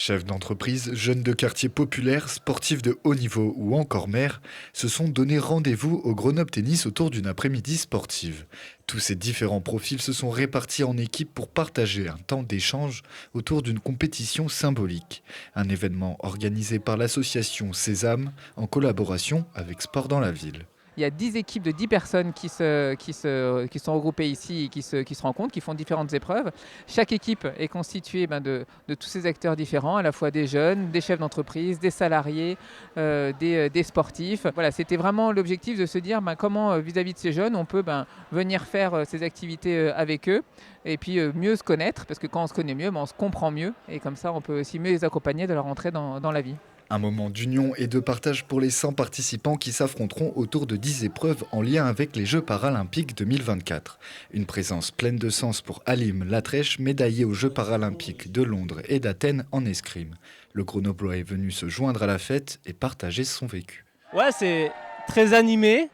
Chefs d'entreprise, jeunes de quartiers populaires, sportifs de haut niveau ou encore maires se sont donné rendez-vous au Grenoble Tennis autour d'une après-midi sportive. Tous ces différents profils se sont répartis en équipe pour partager un temps d'échange autour d'une compétition symbolique. Un événement organisé par l'association Sésame en collaboration avec Sport dans la ville. Il y a 10 équipes de 10 personnes qui sont regroupées ici et qui se rencontrent, qui font différentes épreuves. Chaque équipe est constituée de tous ces acteurs différents, à la fois des jeunes, des chefs d'entreprise, des salariés, des sportifs. Voilà, c'était vraiment l'objectif de se dire comment vis-à-vis de ces jeunes, on peut venir faire ces activités avec eux et puis mieux se connaître, parce que quand on se connaît mieux, on se comprend mieux et comme ça on peut aussi mieux les accompagner de leur entrée dans la vie. Un moment d'union et de partage pour les 100 participants qui s'affronteront autour de 10 épreuves en lien avec les Jeux paralympiques 2024. Une présence pleine de sens pour Halim Latrèche, médaillé aux Jeux paralympiques de Londres et d'Athènes en escrime. Le Grenoblois est venu se joindre à la fête et partager son vécu. Ouais, c'est très animé,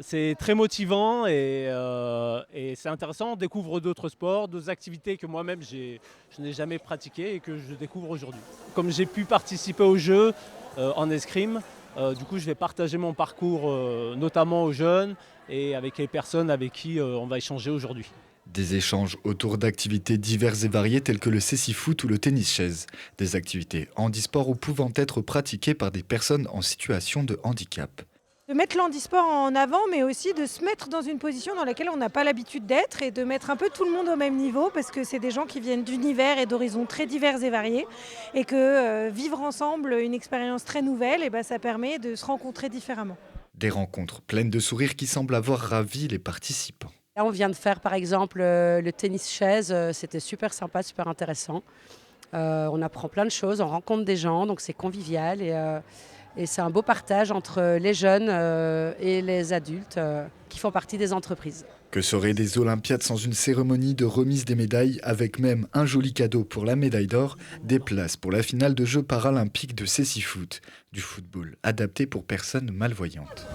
c'est très motivant et c'est intéressant. On découvre d'autres sports, d'autres activités que moi-même je n'ai jamais pratiquées et que je découvre aujourd'hui. Comme j'ai pu participer aux Jeux en escrime, du coup je vais partager mon parcours notamment aux jeunes et avec les personnes avec qui on va échanger aujourd'hui. Des échanges autour d'activités diverses et variées telles que le cécifoot ou le tennis-chaise. Des activités handisport ou pouvant être pratiquées par des personnes en situation de handicap. De mettre l'handisport en avant, mais aussi de se mettre dans une position dans laquelle on n'a pas l'habitude d'être et de mettre un peu tout le monde au même niveau, parce que c'est des gens qui viennent d'univers et d'horizons très divers et variés, et que vivre ensemble une expérience très nouvelle, ça permet de se rencontrer différemment. Des rencontres pleines de sourires qui semblent avoir ravi les participants. Là, on vient de faire par exemple le tennis-chaise, c'était super sympa, super intéressant. On apprend plein de choses, on rencontre des gens, donc c'est convivial et c'est un beau partage entre les jeunes et les adultes qui font partie des entreprises. Que seraient des Olympiades sans une cérémonie de remise des médailles, avec même un joli cadeau pour la médaille d'or, des places pour la finale de Jeux paralympiques de cécifoot, du football adapté pour personnes malvoyantes.